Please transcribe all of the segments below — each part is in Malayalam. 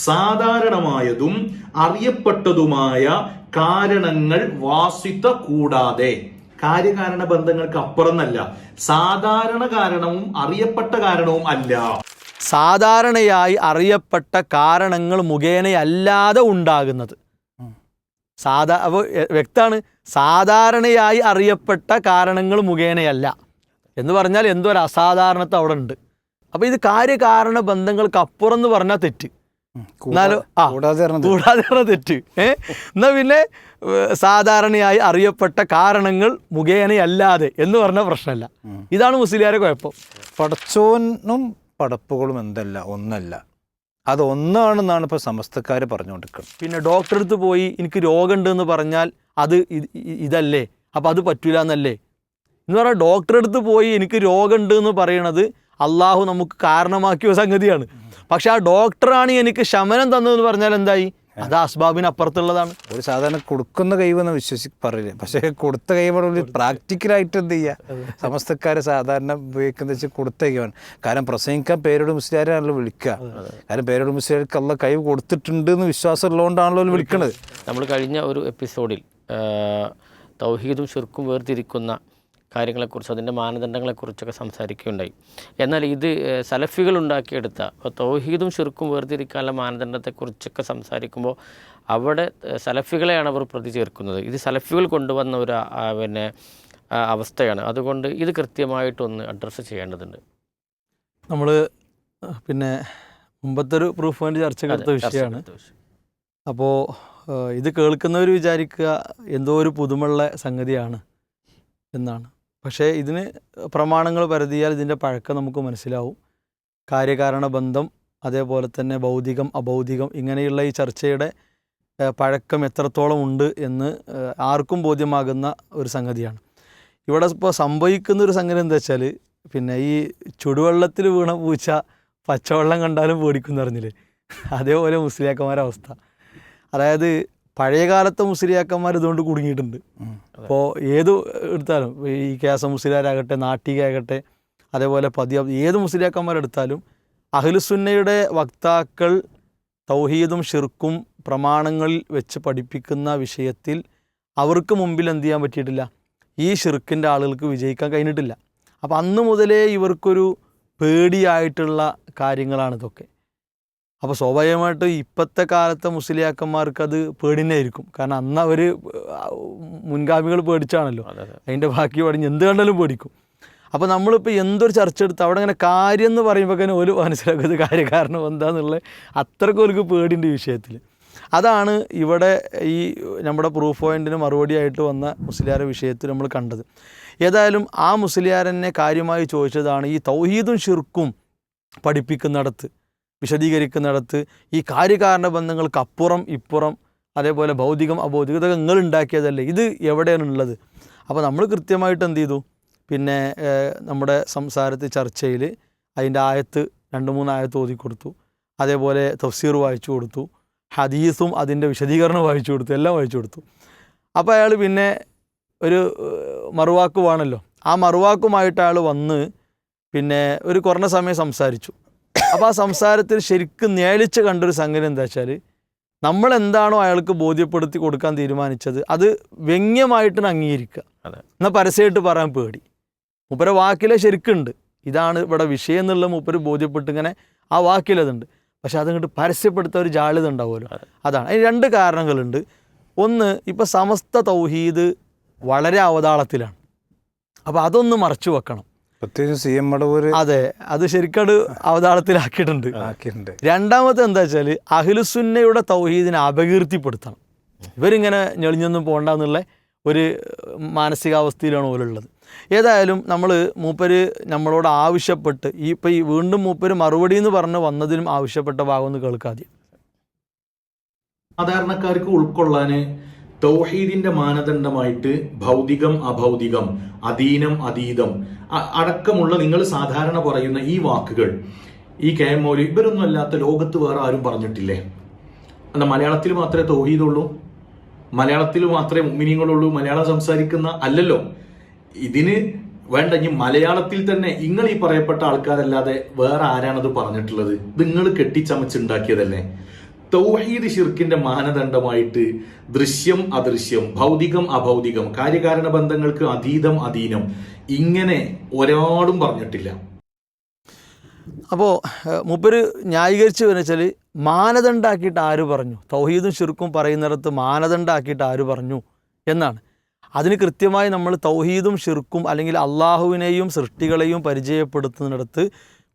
സാധാരണമായതും അറിയപ്പെട്ടതുമായ കാരണങ്ങൾ വാസിത കൂടാതെ. കാര്യകാരണ ബന്ധങ്ങൾക്ക് അപ്പുറന്നല്ല, സാധാരണ കാരണവും അറിയപ്പെട്ട കാരണവും അല്ല. സാധാരണയായി അറിയപ്പെട്ട കാരണങ്ങൾ മുഖേനയല്ലാതെ ഉണ്ടാകുന്നത്. അപ്പോൾ വ്യക്തമാണ്, സാധാരണയായി അറിയപ്പെട്ട കാരണങ്ങൾ മുഖേനയല്ല എന്ന് പറഞ്ഞാൽ എന്തോ ഒരു അസാധാരണത അവിടെ ഉണ്ട്. അപ്പോൾ ഇത് കാര്യകാരണ ബന്ധങ്ങൾക്ക് അപ്പുറം എന്ന് പറഞ്ഞാൽ തെറ്റ്. എന്നാലും കൂടാതെ തെറ്റ്. എന്നാൽ പിന്നെ സാധാരണയായി അറിയപ്പെട്ട കാരണങ്ങൾ മുഖേനയല്ലാതെ എന്ന് പറഞ്ഞ പ്രശ്നമല്ല. ഇതാണ് മുസ്ലിയാരെ കുഴപ്പം. പടച്ചോനും പടപ്പുകളും എന്തല്ല, ഒന്നല്ല, അത് ഒന്നാണെന്നാണ് ഇപ്പോൾ സമസ്തക്കാർ പറഞ്ഞുകൊണ്ടിരിക്കുന്നത്. പിന്നെ ഡോക്ടറെ അടുത്ത് പോയി എനിക്ക് രോഗമുണ്ട് എന്ന് പറഞ്ഞാൽ അത് ഇതല്ലേ, അപ്പം അത് പറ്റൂല എന്നല്ലേ എന്ന് പറഞ്ഞാൽ, ഡോക്ടറെ അടുത്ത് പോയി എനിക്ക് രോഗമുണ്ട് എന്ന് പറയണത് അള്ളാഹു നമുക്ക് കാരണമാക്കിയ സംഗതിയാണ്. പക്ഷെ ആ ഡോക്ടറാണ് എനിക്ക് ശമനം തന്നതെന്ന് പറഞ്ഞാൽ എന്തായി? അത് അസ്ബാബിന് അപ്പുറത്തുള്ളതാണ്. ഒരു സാധാരണ കൊടുക്കുന്ന കഴിവെന്ന് പറയില്ലേ, പക്ഷേ കൊടുത്ത കഴിവ് പ്രാക്ടിക്കലായിട്ട് എന്ത് ചെയ്യുക, സമസ്തക്കാരെ സാധാരണ ഉപയോഗിക്കുന്നത് വെച്ചാൽ കൊടുത്ത കഴിവാണ്. കാരണം പ്രസംഗിക്കാൻ പേരോട് മുസ്ലിയാരാണല്ലോ വിളിക്കുക. കാരണം പേരോട് മുസ്ലിയാർക്ക് അള്ള കഴിവ് കൊടുത്തിട്ടുണ്ട് എന്ന് വിശ്വാസം ഉള്ളതുകൊണ്ടാണല്ലോ വിളിക്കുന്നത്. നമ്മൾ കഴിഞ്ഞ ഒരു എപ്പിസോഡിൽ തൗഹീദും ശിർക്കും വേർതിരിക്കുന്ന കാര്യങ്ങളെക്കുറിച്ച്, അതിൻ്റെ മാനദണ്ഡങ്ങളെക്കുറിച്ചൊക്കെ സംസാരിക്കുകയുണ്ടായി. എന്നാൽ ഇത് സലഫികൾ ഉണ്ടാക്കിയെടുത്ത തൗഹീദും ശിർക്കും വേർതിരിക്കാനുള്ള മാനദണ്ഡത്തെക്കുറിച്ചൊക്കെ സംസാരിക്കുമ്പോൾ അവിടെ സലഫികളെയാണ് അവർ പ്രതി ചേർക്കുന്നത്. ഇത് സലഫികൾ കൊണ്ടുവന്ന ഒരു അവസ്ഥയാണ്. അതുകൊണ്ട് ഇത് കൃത്യമായിട്ടൊന്ന് അഡ്രസ്സ് ചെയ്യേണ്ടതുണ്ട്. നമ്മൾ പിന്നെ മുമ്പത്തെ ഒരു പ്രൂഫ് പോയിന്റ് ചർച്ചക്കെടുത്ത വിഷയമാണ്. അപ്പോൾ ഇത് കേൾക്കുന്നവർ വിചാരിക്കുക എന്തോ ഒരു പുതുമുള്ള സംഗതിയാണ് എന്നാണ്. പക്ഷേ ഇതിന് പ്രമാണങ്ങൾ പരതിയാൽ ഇതിൻ്റെ പഴക്കം നമുക്ക് മനസ്സിലാവും. കാര്യകാരണ ബന്ധം, അതേപോലെ തന്നെ ഭൗതികം അഭൗതികം, ഇങ്ങനെയുള്ള ഈ ചർച്ചയുടെ പഴക്കം എത്രത്തോളം ഉണ്ട് എന്ന് ആർക്കും ബോധ്യമാകുന്ന ഒരു സംഗതിയാണ്. ഇവിടെ ഇപ്പോൾ സംഭവിക്കുന്നൊരു സംഗതി എന്താ വെച്ചാൽ, പിന്നെ ഈ ചുടുവെള്ളത്തിൽ വീണ പൂച്ച പച്ചവെള്ളം കണ്ടാലും പേടിക്കുമെന്ന് പറഞ്ഞില്ലേ, അതേപോലെ മുസ്ലിയാക്കന്മാരുടെ അവസ്ഥ. അതായത് പഴയകാലത്തെ മുസ്ലിയാക്കന്മാർ ഇതുകൊണ്ട് കുടുങ്ങിയിട്ടുണ്ട്. അപ്പോൾ ഏത് എടുത്താലും, ഈ കേസ മുസ്ലിയാരാകട്ടെ, നാട്ടികയാകട്ടെ, അതേപോലെ ഏത് മുസ്ലിയാക്കന്മാരെടുത്താലും അഹ്ലുസുന്നയുടെ വക്താക്കൾ തൗഹീദും ഷിർക്കും പ്രമാണങ്ങളിൽ വെച്ച് പഠിപ്പിക്കുന്ന വിഷയത്തിൽ അവർക്ക് മുമ്പിൽ എന്ത് ചെയ്യാൻ പറ്റിയിട്ടില്ല, ഈ ഷിർക്കിൻ്റെ ആളുകൾക്ക് വിജയിക്കാൻ കഴിഞ്ഞിട്ടില്ല. അപ്പോൾ അന്ന് മുതലേ ഇവർക്കൊരു പേടിയായിട്ടുള്ള കാര്യങ്ങളാണിതൊക്കെ. അപ്പോൾ സ്വാഭാവികമായിട്ട് ഇപ്പോഴത്തെ കാലത്തെ മുസ്ലിയാക്കന്മാർക്ക് അത് പേടിനായിരിക്കും. കാരണം അന്ന് അവർ മുൻഗാമികൾ പേടിച്ചാണല്ലോ, അതിൻ്റെ ബാക്കി പടിഞ്ഞ് എന്ത് കണ്ടാലും പേടിക്കും. അപ്പോൾ നമ്മളിപ്പോൾ എന്തൊരു ചർച്ച എടുത്ത് അവിടെ ഇങ്ങനെ കാര്യം എന്ന് പറയുമ്പോൾ ഒരു മനസ്സിലാക്കുന്നത് കാര്യകാരണം എന്താണെന്നുള്ള അത്രയ്ക്ക് ഒരു പേടിൻ്റെ വിഷയത്തിൽ. അതാണ് ഇവിടെ ഈ നമ്മുടെ പ്രൂഫ് പോയിൻറ്റിന് മറുപടിയായിട്ട് വന്ന മുസ്ലിയാരുടെ വിഷയത്തിൽ നമ്മൾ കണ്ടത്. ഏതായാലും ആ മുസ്ലിയാരെന്നെ കാര്യമായി ചോദിച്ചതാണ്, ഈ തൗഹീദും ഷിർക്കും പഠിപ്പിക്കുന്നിടത്ത്, വിശദീകരിക്കുന്നിടത്ത് ഈ കാര്യകാരണ ബന്ധങ്ങൾക്ക് അപ്പുറം ഇപ്പുറം, അതേപോലെ ഭൗതികം അഭൗതികം, ഇതൊക്കെ നിങ്ങൾ ഉണ്ടാക്കിയതല്ലേ, ഇത് എവിടെയാണുള്ളത്? അപ്പോൾ നമ്മൾ കൃത്യമായിട്ട് എന്ത് ചെയ്തു, പിന്നെ നമ്മുടെ സംസാരത്തിൽ ചർച്ചയിൽ അതിൻ്റെ ആയത്ത് 2-3 ആയത്ത് ഓതി കൊടുത്തു, അതേപോലെ തഫ്സീർ വായിച്ചു കൊടുത്തു, ഹദീസും അതിൻ്റെ വിശദീകരണം വായിച്ചു കൊടുത്തു, എല്ലാം വായിച്ചു കൊടുത്തു. അപ്പോൾ അയാൾ പിന്നെ ഒരു മറുവാക്ക് വേണമല്ലോ, ആ മറുവാക്കുമായിട്ട് അയാൾ വന്ന് പിന്നെ ഒരു കുറഞ്ഞ സമയം സംസാരിച്ചു. അപ്പോൾ ആ സംസാരത്തിൽ ശരിക്കും നേളിച്ച് കണ്ടൊരു സംഗതി എന്താ വെച്ചാൽ, നമ്മളെന്താണോ അയാൾക്ക് ബോധ്യപ്പെടുത്തി കൊടുക്കാൻ തീരുമാനിച്ചത് അത് വ്യംഗ്യമായിട്ട് അംഗീകരിക്കുക, എന്നാൽ പരസ്യമായിട്ട് പറയാൻ പേടി. മൂപ്പരെ വാക്കിലെ ശരിക്കുണ്ട്, ഇതാണ് ഇവിടെ വിഷയം എന്നുള്ള മൂപ്പര് ബോധ്യപ്പെട്ട് ഇങ്ങനെ ആ വാക്കിലതുണ്ട്. പക്ഷെ അതിങ്ങോട്ട് പരസ്യപ്പെടുത്താൻ ഒരു ജാള്യത ഉണ്ടാവുമല്ലോ, അതാണ്. അതിന് 2 കാരണങ്ങളുണ്ട്. ഒന്ന്, ഇപ്പോൾ സമസ്ത തൗഹീദ് വളരെ അവതാളത്തിലാണ്, അപ്പോൾ അതൊന്ന് മറച്ചു വെക്കണം. അതെ, അത് ശരിക്കും അവതാളത്തിലാക്കിയിട്ടുണ്ട്. രണ്ടാമത്തെ എന്താ വെച്ചാൽ, അഹ്ലുസുന്നയുടെ തൗഹീദിനെ അപകീർത്തിപ്പെടുത്തണം. ഇവരിങ്ങനെ ഞെളിഞ്ഞൊന്നും പോകണ്ടെന്നുള്ള ഒരു മാനസികാവസ്ഥയിലാണ് പോലുള്ളത്. ഏതായാലും നമ്മൾ മൂപ്പര് നമ്മളോട് ആവശ്യപ്പെട്ട് ഈ വീണ്ടും മൂപ്പര് മറുപടി എന്ന് പറഞ്ഞ് വന്നതിനും ആവശ്യപ്പെട്ട ഭാഗം ഒന്ന് കേൾക്കാതെ. സാധാരണക്കാർക്ക് ഉൾക്കൊള്ളാന് തൗഹീദിന്റെ മാനദണ്ഡമായിട്ട് ഭൗതികം അഭൗതികം, അധീനം അതീതം അടക്കമുള്ള നിങ്ങൾ സാധാരണ പറയുന്ന ഈ വാക്കുകൾ ഈ KM മൗലവി ഇവരൊന്നും അല്ലാത്ത ലോകത്ത് വേറെ ആരും പറഞ്ഞിട്ടില്ലേ? അല്ല, മലയാളത്തിൽ മാത്രമേ തൗഹീദുള്ളൂ, മലയാളത്തിൽ മാത്രമേ മുഅ്മിനീങ്ങളുള്ളൂ, മലയാളം സംസാരിക്കുന്ന അല്ലല്ലോ. ഇതിന് വേണ്ട, ഇനി മലയാളത്തിൽ തന്നെ നിങ്ങൾ ഈ പറയപ്പെട്ട ആൾക്കാരല്ലാതെ വേറെ ആരാണത് പറഞ്ഞിട്ടുള്ളത്? ഇത് നിങ്ങൾ കെട്ടിച്ചമച്ചുണ്ടാക്കിയതല്ലേ? തൗഹീദ് ശിർക്കിന്റെ മാനദണ്ഡമായിട്ട് ദൃശ്യം അദൃശ്യം, ഭൗതികം അഭൗതികം, കാര്യകാരണ ബന്ധങ്ങൾക്ക് അതീതം അധീനം, ഇങ്ങനെ ഒരാളും പറഞ്ഞിട്ടില്ല. അപ്പോൾ മൂപ്പര് ന്യായീകരിച്ച് വെച്ചാൽ മാനദണ്ഡാക്കിയിട്ട് ആര് പറഞ്ഞു? തൗഹീദും ശിർക്കും പറയുന്നിടത്ത് മാനദണ്ഡാക്കിയിട്ട് ആര് പറഞ്ഞു എന്നാണ്. അതിന് കൃത്യമായി നമ്മൾ തൗഹീദും ശിർക്കും അല്ലെങ്കിൽ അള്ളാഹുവിനെയും സൃഷ്ടികളെയും പരിചയപ്പെടുത്തുന്നിടത്ത്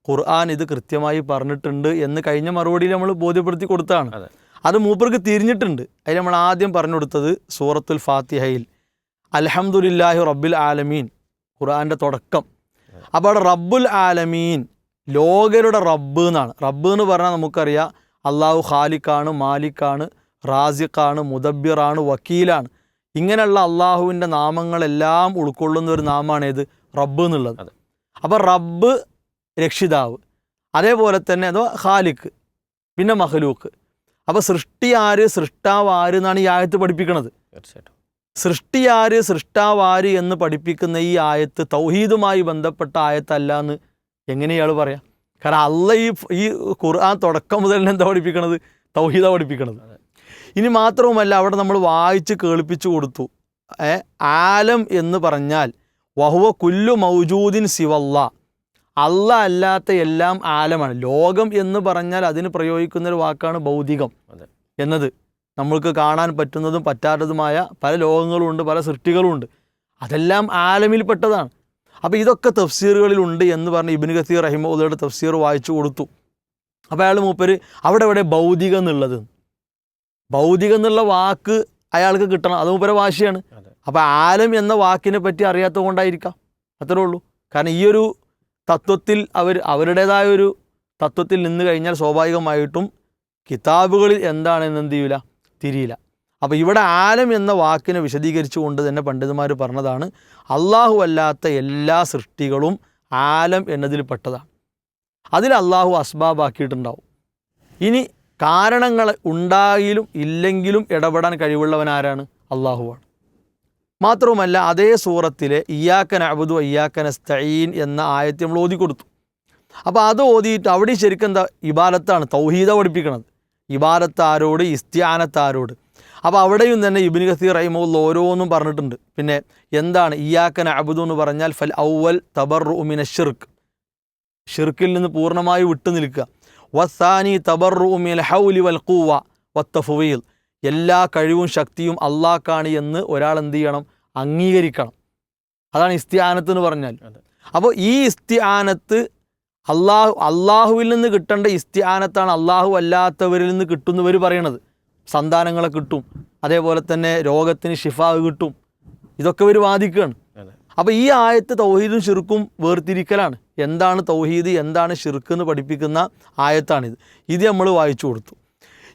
ഖുർആൻ ഇത് കൃത്യമായി പറഞ്ഞിട്ടുണ്ട് എന്ന് കഴിഞ്ഞ മറുപടിയിൽ നമ്മൾ ബോധ്യപ്പെടുത്തി കൊടുത്താണ്. അത് മൂപ്പർക്ക് തിരിഞ്ഞിട്ടുണ്ട്. അതിൽ നമ്മൾ ആദ്യം പറഞ്ഞു കൊടുത്തത് സൂറത്തുൽ ഫാത്തിഹയിൽ അൽഹംദുലില്ലാഹി റബ്ബിൽ ആലമീൻ, ഖുർആൻ്റെ തുടക്കം. അപ്പോൾ അവിടെ റബ്ബുൽ ആലമീൻ, ലോകരുടെ റബ്ബ് എന്നാണ്. റബ്ബ് എന്ന് പറഞ്ഞാൽ നമുക്കറിയാം അള്ളാഹു ഖാലിക്കാണ്, മാലിക്കാണ്, റാസിഖാണ്, മുദബ്ബിറാണ്, വക്കീലാണ്. ഇങ്ങനെയുള്ള അള്ളാഹുവിൻ്റെ നാമങ്ങളെല്ലാം ഉൾക്കൊള്ളുന്ന ഒരു നാമമാണ് ഏത്? റബ്ബ് എന്നുള്ളത്. അപ്പോൾ റബ്ബ് രക്ഷിതാവ്, അതേപോലെ തന്നെ അതോ ഖാലിക്ക്, പിന്നെ മഖ്ലൂക്ക്. അപ്പോൾ സൃഷ്ടി ആര്, സൃഷ്ടാവ് ആര് എന്നാണ് ഈ ആയത്ത് പഠിപ്പിക്കുന്നത്. സൃഷ്ടി ആര്, സൃഷ്ടാവ് ആര് എന്ന് പഠിപ്പിക്കുന്ന ഈ ആയത്ത് തൗഹീദുമായി ബന്ധപ്പെട്ട ആയത്തല്ല എന്ന് എങ്ങനെ ഇയാൾ പറയാം? കാരണം അല്ല ഈ ഖുർആൻ തുടക്കം മുതൽ എന്താ പഠിപ്പിക്കണത്? തൗഹീദാ പഠിപ്പിക്കണത്. ഇനി മാത്രവുമല്ല, അവിടെ നമ്മൾ വായിച്ച് കേൾപ്പിച്ചു കൊടുത്തു. ആലം എന്ന് പറഞ്ഞാൽ വഹുവ കുല്ലു മൗജൂദിൻ സിവല്ല, അല്ല അല്ലാത്ത എല്ലാം ആലമാണ്. ലോകം എന്ന് പറഞ്ഞാൽ അതിന് പ്രയോഗിക്കുന്നൊരു വാക്കാണ് ഭൗതികം എന്നത്. നമ്മൾക്ക് കാണാൻ പറ്റുന്നതും പറ്റാത്തതുമായ പല ലോകങ്ങളുമുണ്ട്, പല സൃഷ്ടികളുമുണ്ട്. അതെല്ലാം ആലമിൽപ്പെട്ടതാണ്. അപ്പോൾ ഇതൊക്കെ തഫ്സീറുകളിലുണ്ട് എന്ന് പറഞ്ഞ് ഇബ്നു കസീർ റഹിമഹുള്ളയുടെ തഫ്സീർ വായിച്ചു കൊടുത്തു. അപ്പോൾ അയാൾ മൂപ്പര് അവിടെ ഇവിടെ ഭൗതികം എന്നുള്ളത്, ഭൗതികം എന്നുള്ള വാക്ക് അയാൾക്ക് കിട്ടണം, അത് മൂപ്പരെ വാശിയാണ്. അപ്പോൾ ആലം എന്ന വാക്കിനെ പറ്റി അറിയാത്തത് കൊണ്ടായിരിക്കാം, അത്രേ ഉള്ളൂ. കാരണം ഈ ഒരു തത്വത്തിൽ അവരുടേതായ ഒരു തത്വത്തിൽ നിന്ന് കഴിഞ്ഞാൽ സ്വാഭാവികമായിട്ടും കിതാബുകളിൽ എന്താണെന്ന് എന്ത് ചെയ്യില്ല, തിരിയില്ല. അപ്പോൾ ഇവിടെ ആലം എന്ന വാക്കിനെ വിശദീകരിച്ചു കൊണ്ട് തന്നെ പണ്ഡിതന്മാർ പറഞ്ഞതാണ് അള്ളാഹു അല്ലാത്ത എല്ലാ സൃഷ്ടികളും ആലം എന്നതിൽ പെട്ടതാണ്. അതിൽ അള്ളാഹു അസ്ബാബാക്കിയിട്ടുണ്ടാവും. ഇനി കാരണങ്ങൾ ഉണ്ടായാലും ഇല്ലെങ്കിലും ഇടപെടാൻ കഴിവുള്ളവനാരാണ്? അള്ളാഹുവാണ്. മാത്രവുമല്ല അതേ സൂറത്തിലെ ഇയ്യാക നഅ്ബുദു വഇയ്യാക നസ്തഈൻ എന്ന ആയത്ത് നമ്മൾ ഓതി കൊടുത്തു. അപ്പോൾ അത് ഓതിയിട്ട് അവിടെ ശരിക്കും എന്താ ഇബാദത്താണ്, തൗഹീദ പഠിപ്പിക്കണത്. ഇബാദത്ത് ആരോട്, ഇസ്തിആനത്ത് ആരോട്. അപ്പോൾ അവിടെയും തന്നെ ഇബ്നു കസീർ റഹിമഹുല്ലാഹ് ഓരോന്നും പറഞ്ഞിട്ടുണ്ട്. പിന്നെ എന്താണ് ഇയ്യാക നഅ്ബുദു എന്ന് പറഞ്ഞാൽ ഫൽ ഔവൽ തബർറുഉ മിനശ് ശിർക്ക്, ഷിർക്കിൽ നിന്ന് പൂർണ്ണമായി വിട്ടു നിൽക്കുക. വസാനി തബർറുഉ മിനൽ ഹൗലി വൽ ഖുവ്വ വത്തഫ്വീൽ, എല്ലാ കഴിവും ശക്തിയും അള്ളാഹ്ക്കാണ് എന്ന് ഒരാൾ എന്ത് ചെയ്യണം? അംഗീകരിക്കണം. അതാണ് ഇസ്തിആനത്ത് എന്ന് പറഞ്ഞാൽ. അപ്പോൾ ഈ ഇസ്തിആനത്ത് അള്ളാഹുവിൽ നിന്ന് കിട്ടേണ്ട ഇസ്തിആനത്താണ് അള്ളാഹു അല്ലാത്തവരിൽ നിന്ന് കിട്ടുന്നവർ പറയണത്. സന്താനങ്ങളെ കിട്ടും, അതേപോലെ തന്നെ രോഗത്തിന് ഷിഫാ കിട്ടും, ഇതൊക്കെ ഇവർ വാദിക്കുകയാണ്. അപ്പോൾ ഈ ആയത്ത് തൗഹീദും ഷിർക്കും വേർതിരിക്കലാണ്. എന്താണ് തൗഹീദ്, എന്താണ് ഷിർക്ക് എന്ന് പഠിപ്പിക്കുന്ന ആയത്താണിത്. ഇത് നമ്മൾ വായിച്ചു കൊടുത്തു.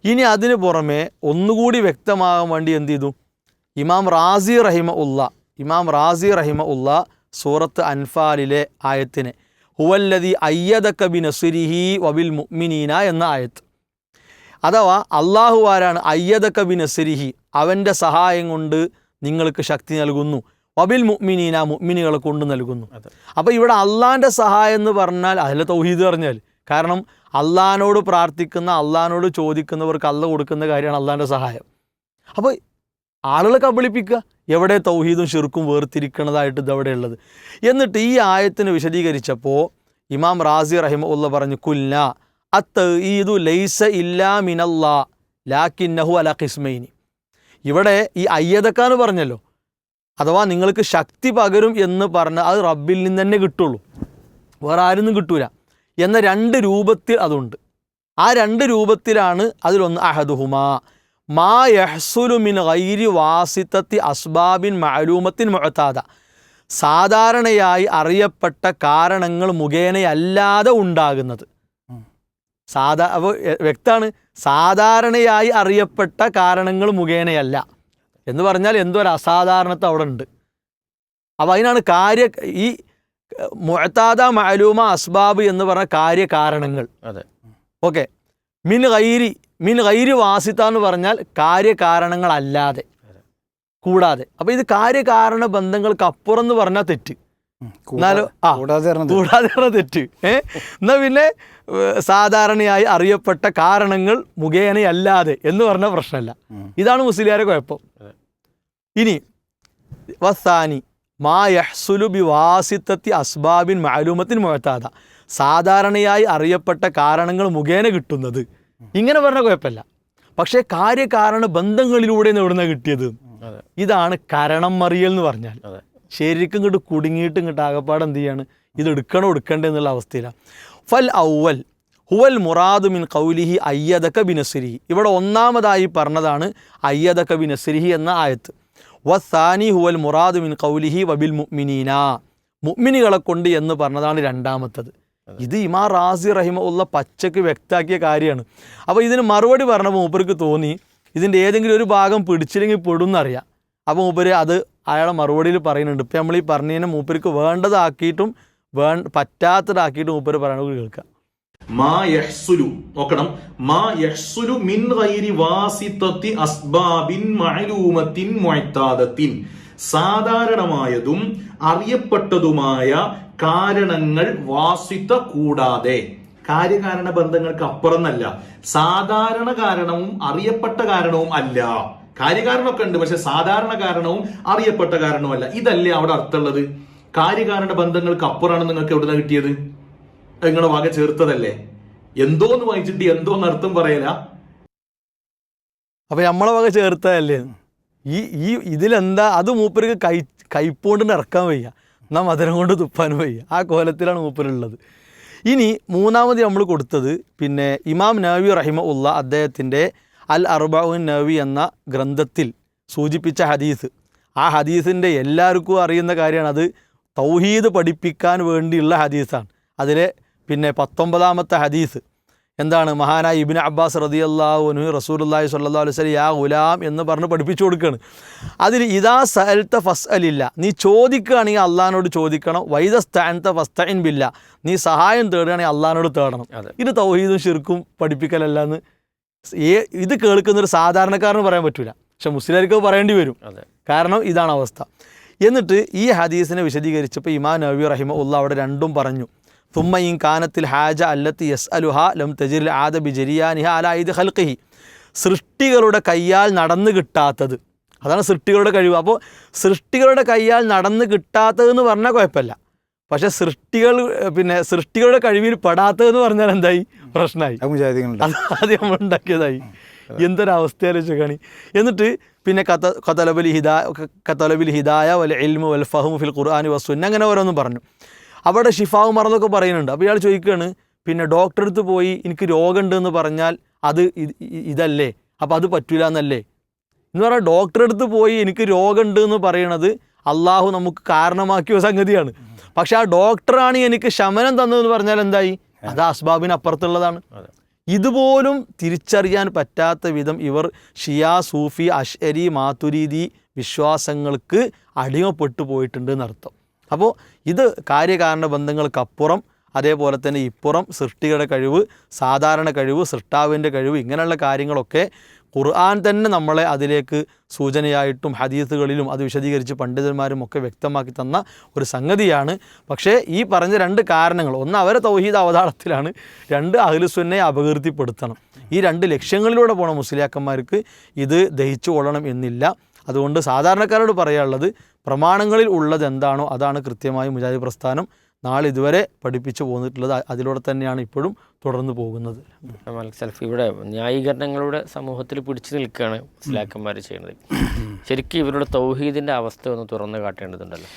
ഇനി അതിന് പുറമെ ഒന്നുകൂടി വ്യക്തമാകാൻ വേണ്ടി എന്ത് ചെയ്തു? ഇമാം റാസി റഹിമഉള്ള സൂറത്ത് അൻഫാലിലെ ആയത്തിനെ ഹുവല്ലദി അയ്യദക ബിനസ്രിഹി വബിൽ മുഅ്മിനീന എന്ന ആയത്ത്, അഥവാ അള്ളാഹു ആരാണ്? അയ്യദക ബിനസ്രിഹി, അവൻ്റെ സഹായം കൊണ്ട് നിങ്ങൾക്ക് ശക്തി നൽകുന്നു, വബിൽ മുഅ്മിനീന, മുഅ്മിനുകളെ കൊണ്ട് നൽകുന്നു. അപ്പോൾ ഇവിടെ അള്ളാഹിൻ്റെ സഹായം എന്ന് പറഞ്ഞാൽ അതിലെ തൗഹീദ് പറഞ്ഞാൽ, കാരണം അള്ളാഹിനോട് പ്രാർത്ഥിക്കുന്ന, അള്ളാഹിനോട് ചോദിക്കുന്നവർക്ക് അള്ള കൊടുക്കുന്ന കാര്യമാണ് അള്ളാഹിൻ്റെ സഹായം. അപ്പോൾ ആളുകളെ കബളിപ്പിക്കുക, എവിടെ തൗഹീദും ഷിർക്കും വേർതിരിക്കണതായിട്ട് ഇതവിടെ ഉള്ളത്. എന്നിട്ട് ഈ ആയത്തിന് വിശദീകരിച്ചപ്പോൾ ഇമാം റാസി റഹിമഹുല്ല പറഞ്ഞു കുല്ല അത്തഈദു ലൈസ ഇല്ലാ മിനല്ലാ ലാകിന്നഹു അലാ ഖിസ്മൈനി. ഇവിടെ ഈ അയ്യദക്കാന്ന് പറഞ്ഞല്ലോ, അഥവാ നിങ്ങൾക്ക് ശക്തി പകരും എന്ന് പറഞ്ഞാൽ അത് റബ്ബിൽ നിന്ന് തന്നെ കിട്ടുള്ളൂ, വേറെ ആരൊന്നും കിട്ടൂല എന്ന രണ്ട് രൂപത്തിൽ അതുണ്ട്. ആ രണ്ട് രൂപത്തിലാണ്. അതിലൊന്ന് അഹദുഹുമാ മാ യഹ്സുലു മിൻ ഗൈരി വാസിത്തത്തി അസ്ബാബിൻ മഅലൂമത്തിൻ മുഅതാദ, സാധാരണയായി അറിയപ്പെട്ട കാരണങ്ങൾ മുഖേനയല്ലാതെ ഉണ്ടാകുന്നത്. അപ്പോൾ വ്യക്തമാണ്, സാധാരണയായി അറിയപ്പെട്ട കാരണങ്ങൾ മുഖേനയല്ല എന്ന് പറഞ്ഞാൽ എന്തോ ഒരു അസാധാരണത അവിടെ ഉണ്ട്. അപ്പോൾ അതിനാണ് ഈ മുഅതാദ മഅലൂമ അസ്ബാബ് എന്ന് പറഞ്ഞ കാര്യകാരണങ്ങൾ. ഓക്കെ. മിൻ ഗൈരി വാസിത്ത എന്ന് പറഞ്ഞാൽ കാര്യകാരണങ്ങളല്ലാതെ, കൂടാതെ. അപ്പോൾ ഇത് കാര്യകാരണ ബന്ധങ്ങൾക്ക് അപ്പുറം എന്ന് പറഞ്ഞാൽ തെറ്റ്. എന്നാലും കൂടാതെ തെറ്റ്. എന്നാ പിന്നെ സാധാരണയായി അറിയപ്പെട്ട കാരണങ്ങൾ മുഖേനയല്ലാതെ എന്ന് പറഞ്ഞ പ്രശ്നമല്ല. ഇതാണ് മുസ്ലിയാരെ കുഴപ്പം. ഇനി വസാനി മാ യഹ്സുലു ബി വാസിത്തത്തി അസ്ബാബിൻ മഅലൂമത്തിൻ മുഅ്താദ, സാധാരണയായി അറിയപ്പെട്ട കാരണങ്ങൾ മുഖേന കിട്ടുന്നത്, ഇങ്ങനെ പറഞ്ഞ കുഴപ്പമില്ല. പക്ഷേ കാര്യകാരണ ബന്ധങ്ങളിലൂടെ എവിടുന്ന കിട്ടിയത്, ഇതാണ് കരണം മറിയൽ എന്ന് പറഞ്ഞാൽ. ശരിക്കും ഇങ്ങോട്ട് കുടുങ്ങിയിട്ട് ഇങ്ങോട്ട് ആകപ്പാട് എന്ത് ചെയ്യാണ്, ഇത് എടുക്കണോ എടുക്കണ്ടേ എന്നുള്ള അവസ്ഥയിലാണ്. ഫൽ ഔവൽ ഹുവൽ മുറാദു മിൻ ഖൗലിഹി അയ്യദക ബിനസ്രിഹി, ഇവിടെ ഒന്നാമതായി പറഞ്ഞതാണ് അയ്യദക ബിനസ്രിഹി എന്ന ആയത്ത്. വസാനി ഹുവൽ മുറാദു മിൻ ഖൗലിഹി വബിൽ മുഅ്മിനീന, മുഅ്മിനുകളെ കൊണ്ട് എന്ന് പറഞ്ഞതാണ് രണ്ടാമത്തത്. ഇത് ഇമാം റാസി റഹിമഹുള്ള പച്ചക്ക് വ്യക്തമാക്കിയ കാര്യമാണ്. അപ്പോൾ ഇതിന് മറുപടി പറഞ്ഞപ്പോൾ മൂപ്പർക്ക് തോന്നി ഇതിൻ്റെ ഏതെങ്കിലും ഒരു ഭാഗം പിടിച്ചില്ലെങ്കിൽ പെടുന്നറിയാം. അപ്പോൾ മൂപ്പര് അത് അയാളെ മറുപടിയിൽ പറയുന്നുണ്ട്. ഇപ്പം നമ്മൾ ഈ പറഞ്ഞതിനെ മൂപ്പർക്ക് വേണ്ടതാക്കിയിട്ടും പറ്റാത്തതാക്കിയിട്ടും മൂപ്പര് പറയണത് കേൾക്കാം. മാ യഹ്സുലു, നോക്കണം, മാ യഹ്സുലു മിൻ ഗൈരി വാസിത്തത്തി അസ്ബാബിൻ മഅലൂമത്തിൻ മുഅ്താദത്തിൻ, സാധാരണമായതും അറിയപ്പെട്ടതുമായ കാരണങ്ങൾ വാസിത്ത കൂടാതെ. കാര്യകാരണ ബന്ധങ്ങൾക്ക് അപ്പുറന്നല്ല, സാധാരണ കാരണവും അറിയപ്പെട്ട കാരണവും അല്ല. കാര്യകാരണമൊക്കെ ഉണ്ട്, പക്ഷെ സാധാരണ കാരണവും അറിയപ്പെട്ട കാരണവും അല്ല. ഇതല്ലേ അവിടെ അർത്ഥമുള്ളത്. കാര്യകാരണ ബന്ധങ്ങൾക്ക് അപ്പുറമാണ് നിങ്ങൾക്ക് എവിടുന്ന കിട്ടിയത്? നിങ്ങളുടെ വക ചേർത്തതല്ലേ. എന്തോന്ന് വായിച്ചിട്ട് എന്തോന്ന് അർത്ഥം പറയല. അപ്പൊ നമ്മളെ വക ചേർത്തതല്ലേ. ഈ ഇതിലെന്താ, അത് മൂപ്പർക്ക് കൈപ്പോണ്ട് ഇറക്കാൻ വയ്യ, എന്നാൽ മധുരം കൊണ്ട് തുപ്പാനും വയ്യ. ആ കോലത്തിലാണ് മൂപ്പരുള്ളത്. ഇനി മൂന്നാമത് നമ്മൾ കൊടുത്തത് പിന്നെ ഇമാം നവവി റഹിമഹുള്ള അദ്ദേഹത്തിൻ്റെ അൽ അർബഊൻ നവവി എന്ന ഗ്രന്ഥത്തിൽ സൂചിപ്പിച്ച ഹദീസ്. ആ ഹദീസിൻ്റെ എല്ലാവർക്കും അറിയുന്ന കാര്യമാണ്. അത് തൗഹീദ് പഠിപ്പിക്കാൻ വേണ്ടിയുള്ള ഹദീസാണ്. അതിലെ പിന്നെ 19ാമത്തെ ഹദീസ് എന്താണ്, മഹാനായ ഇബ്നു അബ്ബാസ് റളിയല്ലാഹു അൻഹു റസൂലുള്ളാഹി സ്വല്ലല്ലാഹു അലൈഹി വസല്ലം യാ ഗുലാം എന്ന് പറഞ്ഞ് പഠിപ്പിച്ചു കൊടുക്കുകയാണ്. അതിൽ ഇദാ സഅൽത ഫസ്അലില്ല, നീ ചോദിക്കുകയാണെങ്കിൽ അള്ളാഹിനോട് ചോദിക്കണം. വൈദസ്തഅൻത ഫസ്തഇൻ ബില്ലാ, നീ സഹായം തേടുകയാണെങ്കിൽ അള്ളാഹിനോട് തേടണം. ഇത് തൗഹീദും ശിർക്കും പഠിപ്പിക്കലല്ല എന്ന് ഇത് കേൾക്കുന്നൊരു സാധാരണക്കാരന് പറയാൻ പറ്റില്ല, പക്ഷെ മുസ്ലിംകൾക്ക് പറയേണ്ടി വരും. കാരണം ഇതാണ് അവസ്ഥ. എന്നിട്ട് ഈ ഹദീസിനെ വിശദീകരിച്ചപ്പോൾ ഇമാം നവവി റഹിമഹുള്ള അവിടെ രണ്ടും പറഞ്ഞു. ثم إن كانت الحاجة التي يسألها لم تجر العادة بجريانها على أيد خلقه, സൃഷ്ടികളുടെ കയ്യാൽ നടന്നു കിട്ടാത്തത്, അതാണ് സൃഷ്ടികളുടെ കഴിവ്. അപ്പോൾ സൃഷ്ടികളുടെ കയ്യാൽ നടന്നു കിട്ടാത്തതെന്ന് പറഞ്ഞാൽ കുഴപ്പമില്ല, പക്ഷെ സൃഷ്ടികളുടെ കഴിവിൽ പെടാത്തതെന്ന് പറഞ്ഞാൽ എന്തായി, പ്രശ്നമായി. അത് നമ്മൾ ഉണ്ടാക്കിയതായി. എന്തൊരവസ്ഥയാലോചിച്ചാണ്. എന്നിട്ട് പിന്നെ കതലബിൽ ഹിദായ വൽ ഇൽമു വൽ ഫഹ്മു ഫിൽ ഖുർആനി വസ്സുന്ന, അങ്ങനെ ഓരോന്നും പറഞ്ഞു. അവിടെ ഷിഫാവ് മറന്നൊക്കെ പറയുന്നുണ്ട്. അപ്പോൾ ഇയാൾ ചോദിക്കുകയാണ്, പിന്നെ ഡോക്ടറെ അടുത്ത് പോയി എനിക്ക് രോഗമുണ്ടെന്ന് പറഞ്ഞാൽ അത് ഇതല്ലേ, അപ്പോൾ അത് പറ്റൂല എന്നല്ലേ എന്ന് പറഞ്ഞാൽ, ഡോക്ടറെ അടുത്ത് പോയി എനിക്ക് രോഗമുണ്ട് എന്ന് പറയണത് അള്ളാഹു നമുക്ക് കാരണമാക്കിയ സംഗതിയാണ്. പക്ഷെ ആ ഡോക്ടറാണ് എനിക്ക് ശമനം തന്നതെന്ന് പറഞ്ഞാൽ എന്തായി, അത് അസ്ബാബിന് അപ്പുറത്തുള്ളതാണ്. ഇതുപോലും തിരിച്ചറിയാൻ പറ്റാത്ത വിധം ഇവർ ഷിയാ, സൂഫി, അശ്അരി, മാതുരീദി വിശ്വാസങ്ങൾക്ക് അടിമപ്പെട്ടു പോയിട്ടുണ്ട് എന്നർത്ഥം. അപ്പോൾ ഇത് കാര്യകാരണ ബന്ധങ്ങൾക്കപ്പുറം, അതേപോലെ തന്നെ ഇപ്പുറം സൃഷ്ടിയുടെ കഴിവ്, സാധാരണ കഴിവ്, സൃഷ്ടാവിൻ്റെ കഴിവ്, ഇങ്ങനെയുള്ള കാര്യങ്ങളൊക്കെ ഖുർആൻ തന്നെ നമ്മളെ അതിലേക്ക് സൂചനയായിട്ടും ഹദീസുകളിലും അത് വിശദീകരിച്ച് പണ്ഡിതന്മാരും ഒക്കെ വ്യക്തമാക്കി തന്ന ഒരു സംഗതിയാണ്. പക്ഷേ ഈ പറഞ്ഞ രണ്ട് കാരണങ്ങൾ, ഒന്ന് അവരെ തൗഹീദ് അവതാളത്തിലാണ്, രണ്ട് അഹ്ലുസുന്നയെ അപകീർത്തിപ്പെടുത്തണം. ഈ രണ്ട് ലക്ഷ്യങ്ങളിലൂടെ പോകണം മുസ്ലിയാക്കന്മാർക്ക്. ഇത് ദഹിച്ചു കൊള്ളണം എന്നില്ല. അതുകൊണ്ട് സാധാരണക്കാരോട് പറയാനുള്ളത്, പ്രമാണങ്ങളിൽ ഉള്ളത് എന്താണോ അതാണ് കൃത്യമായി മുജാഹിദ് പ്രസ്ഥാനം നാളെ ഇതുവരെ പഠിപ്പിച്ചു പോന്നിട്ടുള്ളത്. അതിലൂടെ തന്നെയാണ് ഇപ്പോഴും തുടർന്ന് പോകുന്നത്. സലഫി ഇവിടെ ന്യായീകരണങ്ങളുടെ സമൂഹത്തിൽ പിടിച്ചു നിൽക്കുകയാണ് മുസ്ലിയാക്കന്മാർ ചെയ്യുന്നത്. ശരിക്കും ഇവരുടെ തൗഹീദിൻ്റെ അവസ്ഥ ഒന്ന് തുറന്നു കാട്ടേണ്ടതുണ്ടല്ലോ.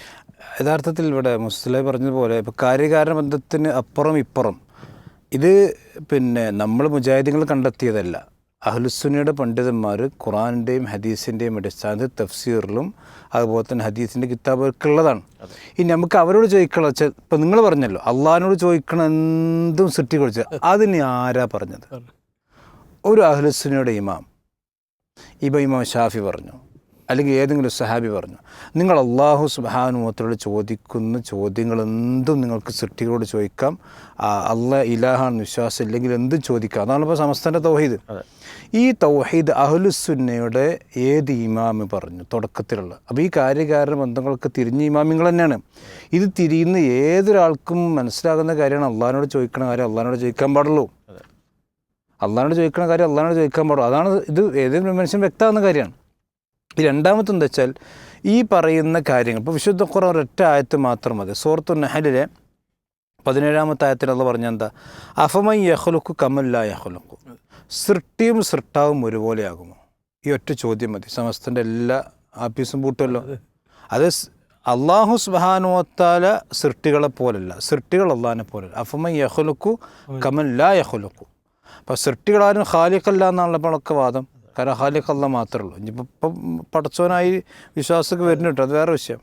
യഥാർത്ഥത്തിൽ ഇവിടെ മുസ്ലിം പറഞ്ഞതുപോലെ ഇപ്പോൾ കാര്യകാരണ ബന്ധത്തിന് അപ്പുറം ഇപ്പുറം ഇത് പിന്നെ നമ്മൾ മുജാഹിദീങ്ങൾ കണ്ടെത്തിയതല്ല. അഹ്ലുസുന്നയുടെ പണ്ഡിതന്മാർ ഖുറാനിൻ്റെയും ഹദീസിൻ്റെയും അടിസ്ഥാനത്തിൽ തഫ്സീറിലും അതുപോലെ തന്നെ ഹദീസിൻ്റെ കിതാബുകൾക്ക് ഉള്ളതാണ്. ഇനി നമുക്ക് അവരോട് ചോദിക്കണം വെച്ചാൽ, ഇപ്പം നിങ്ങൾ പറഞ്ഞല്ലോ അള്ളാഹിനോട് ചോദിക്കണം എന്തും സൃഷ്ടി കുറിച്ച്, അതിന് ആരാ പറഞ്ഞത്? ഒരു അഹ്ലുസുന്നയുടെ ഇമാം ഇമാം ഷാഫി പറഞ്ഞു, അല്ലെങ്കിൽ ഏതെങ്കിലും സഹാബി പറഞ്ഞു, നിങ്ങൾ അള്ളാഹു സുബ്ഹാനഹു വ തആലയോട് ചോദിക്കുന്ന ചോദ്യങ്ങളെന്തും നിങ്ങൾക്ക് സൃഷ്ടികളോട് ചോദിക്കാം, അള്ളാഹ് ഇലാഹാണ് വിശ്വാസം ഇല്ലെങ്കിൽ എന്തും ചോദിക്കാം. അതാണ് ഇപ്പോൾ സമസ്തൻ്റെ തൗഹീദ്. ഈ തൗഹീദ് അഹ്ലുസുന്നയുടെ ഏത് ഇമാമ് പറഞ്ഞു തുടക്കത്തിലുള്ള. അപ്പോൾ ഈ കാര്യകാരണ ബന്ധങ്ങളൊക്കെ തിരിഞ്ഞ ഇമാമിങ്ങൾ തന്നെയാണ്. ഇത് തിരിയുന്ന ഏതൊരാൾക്കും മനസ്സിലാകുന്ന കാര്യമാണ് അള്ളാഹിനോട് ചോദിക്കണ കാര്യം അള്ളാഹിനോട് ചോദിക്കാൻ പാടുള്ളൂ. അള്ളാഹിനോട് ചോദിക്കണ കാര്യം അള്ളാഹിനോട് ചോദിക്കാൻ പാടുള്ളൂ. അതാണ് ഇത് ഏതൊരു മനുഷ്യൻ വ്യക്തമാകുന്ന കാര്യമാണ്. ഈ രണ്ടാമത്തെ എന്താ വെച്ചാൽ ഈ പറയുന്ന കാര്യങ്ങൾ ഇപ്പോൾ വിശുദ്ധ ഖുർആൻ ഒരൊറ്റ ആയത്ത് മാത്രം മതി. സൂറത്തുൻ നഹലിലെ 17-ാമത്തെ ആയത്തിൽ അള്ളാഹ് പറഞ്ഞ എന്താ, അഫമൻ യഖ്ലുഖു കമൻ ലാ യഖ്ലുഖു, സൃഷ്ടിയും സൃഷ്ടാവും ഒരുപോലെയാകുമോ? ഈ ഒറ്റ ചോദ്യം മതി, സമസ്തൻ്റെ എല്ലാ ആപ്പീസും പൂട്ടുമല്ലോ. അത് അള്ളാഹു സുബ്ഹാനഹു വ തആല സൃഷ്ടികളെ പോലല്ല, സൃഷ്ടികൾ അള്ളാഹിനെ പോലല്ല. അഫമൻ യഖ്ലുഖു കമൻ ലാ യഖ്ലുഖു. അപ്പോൾ സൃഷ്ടികളാരും ഖാലിഖല്ല എന്നാണല്ലോ നമ്മളൊക്കെ വാദം. കാരണം ഖാലിഖ് അല്ലാഹ് മാത്രമേ ഉള്ളൂ. ഇനിയിപ്പോൾ ഇപ്പം പടച്ചോനായി വിശ്വാസമൊക്കെ വരുന്നുണ്ട്, അത് വേറെ വിഷയം.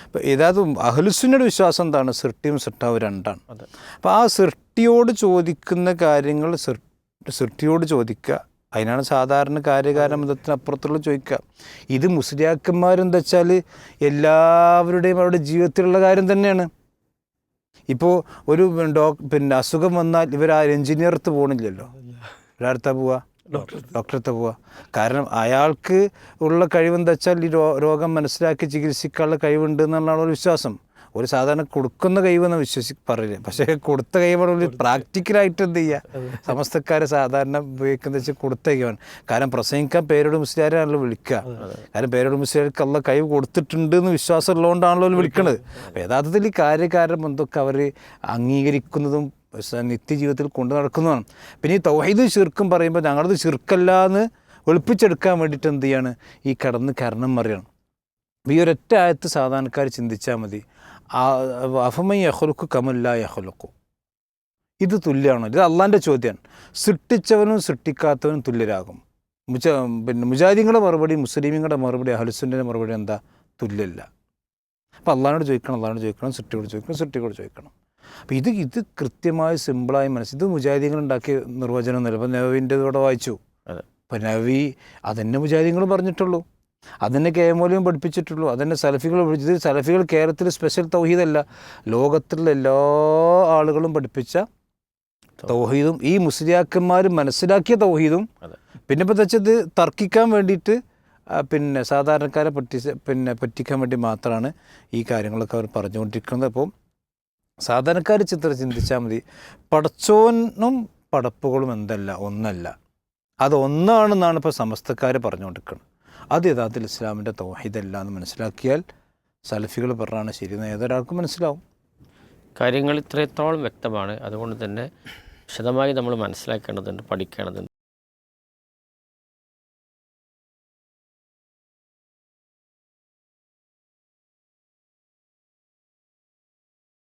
അപ്പോൾ ഏതായത് അഹ്ലുസുന്നയുടെ വിശ്വാസം എന്താണ്, സൃഷ്ടിയും സൃഷ്ടാവും രണ്ടാണ്. അപ്പോൾ ആ സൃഷ്ടിയോട് ചോദിക്കുന്ന കാര്യങ്ങൾ സൃഷ്ടിയോട് ചോദിക്കുക, അതിനാണ് സാധാരണ കാര്യകാരണബന്ധത്തിന് അപ്പുറത്തുള്ള ചോദിക്കുക. ഇത് മുസ്ലിയാക്കന്മാരെന്താ വെച്ചാൽ എല്ലാവരുടെയും അവരുടെ ജീവിതത്തിലുള്ള കാര്യം തന്നെയാണ്. ഇപ്പോൾ ഒരു പിന്നെ അസുഖം വന്നാൽ ഇവർ ആ എഞ്ചിനീയർത്ത് പോകണില്ലല്ലോ, ഒരാടുത്താ പോവുക, ഡോക്ടറത്തെ പോവുക. കാരണം അയാൾക്ക് ഉള്ള കഴിവെന്താ വെച്ചാൽ ഈ രോഗം മനസ്സിലാക്കി ചികിത്സിക്കാനുള്ള കഴിവുണ്ട് എന്നുള്ളതാണ് ഒരു വിശ്വാസം. ഒരു സാധാരണ കൊടുക്കുന്ന കഴിവെന്ന് പറയില്ല. പക്ഷേ കൊടുത്ത കഴിവാണ് പ്രാക്ടിക്കലായിട്ട് എന്ത് ചെയ്യുക, സമസ്തക്കാർ സാധാരണ ഉപയോഗിക്കുന്നത് വെച്ചാൽ കൊടുത്ത കഴിവാണ്. കാരണം പ്രസംഗിക്കാൻ പേരോട് മുസ്ലിയാരാണല്ലോ വിളിക്കുക. കാരണം പേരോട് മുസ്ലിയാർക്ക് ഉള്ള കഴിവ് കൊടുത്തിട്ടുണ്ട് എന്ന് വിശ്വാസം ഉള്ളതുകൊണ്ടാണല്ലോ വിളിക്കുന്നത്. അപ്പോൾ യഥാർത്ഥത്തിൽ ഈ കാര്യകാരണ ബന്ധമൊക്കെ അവർ അംഗീകരിക്കുന്നതും നിത്യജീവിതത്തിൽ കൊണ്ടു നടക്കുന്നതാണ്. പിന്നെ ഈ തൗഹീദ് ശിർക്കും പറയുമ്പോൾ ഞങ്ങളത് ശിർക്കല്ല എന്ന് ഒളിപ്പിച്ചെടുക്കാൻ വേണ്ടിയിട്ട് എന്ത് ചെയ്യാണ്, ഈ കാരണം മറിയണം. ഈ ഒരൊറ്റ ആയത്ത് സാധാരണക്കാർ ചിന്തിച്ചാൽ മതി. അഫമൻ യഖ്ലുഖു കമൻ ലാ യഖ്ലുഖു, ഇത് തുല്യമാണോ? ഇത് അള്ളാൻ്റെ ചോദ്യമാണ്. സൃഷ്ടിച്ചവനും സൃഷ്ടിക്കാത്തവനും തുല്യരാകും. പിന്നെ മുജാഹിദീങ്ങളുടെ മറുപടി, മുസ്ലിമീങ്ങളുടെ മറുപടി, അഹ്ലുസുന്നയുടെ മറുപടി എന്താ, തുല്യല്ല. അപ്പോൾ അള്ളാഹിനോട് ചോദിക്കണം, സൃഷ്ടിയോട് ചോദിക്കണം. അപ്പോൾ ഇത് കൃത്യമായി സിമ്പിളായി ഇത് മുജാഹിദീങ്ങൾ ഉണ്ടാക്കിയ നിർവചനമൊന്നുമില്ല. ഇപ്പോൾ നവവിൻ്റെതോടെ വായിച്ചു. അപ്പോൾ നവവി അതെന്നെ മുജാഹിദീങ്ങൾ പറഞ്ഞിട്ടുള്ളൂ, അതെന്നെ കേമോലിയും പഠിപ്പിച്ചിട്ടുള്ളൂ, അതെന്നെ സലഫികൾ പഠിച്ചത്. സലഫികൾ കേരളത്തിൽ സ്പെഷ്യൽ തൗഹീദല്ല, ലോകത്തിലുള്ള എല്ലാ ആളുകളും പഠിപ്പിച്ച തൗഹീദും ഈ മുസ്ലിയാക്കന്മാർ മനസ്സിലാക്കിയ തൗഹീദും. പിന്നെ ഇപ്പോൾ വെച്ചത് തർക്കിക്കാൻ വേണ്ടിയിട്ട് പിന്നെ സാധാരണക്കാരെ പറ്റിക്കാൻ വേണ്ടി മാത്രമാണ് ഈ കാര്യങ്ങളൊക്കെ അവർ പറഞ്ഞുകൊണ്ടിരിക്കുന്നത്. അപ്പോൾ സാധാരണക്കാർ ചിന്തിച്ചാൽ മതി, പടച്ചോനും പടപ്പുകളും എന്തല്ല, ഒന്നല്ല, അത് ഒന്നാണെന്നാണ് ഇപ്പോൾ സമസ്തക്കാർ പറഞ്ഞുകൊണ്ടിരിക്കുന്നത്. അത് യഥാർത്ഥത്തിൽ ഇസ്ലാമിൻ്റെ തൗഹീദല്ല എന്ന് മനസ്സിലാക്കിയാൽ സലഫികൾ പറഞ്ഞാണ് ശരി എന്ന് ഏതൊരാൾക്കും മനസ്സിലാവും. കാര്യങ്ങൾ ഇത്രത്തോളം വ്യക്തമാണ്. അതുകൊണ്ട് തന്നെ വിശദമായി നമ്മൾ മനസ്സിലാക്കേണ്ടതുണ്ട്, പഠിക്കേണ്ടതുണ്ട്.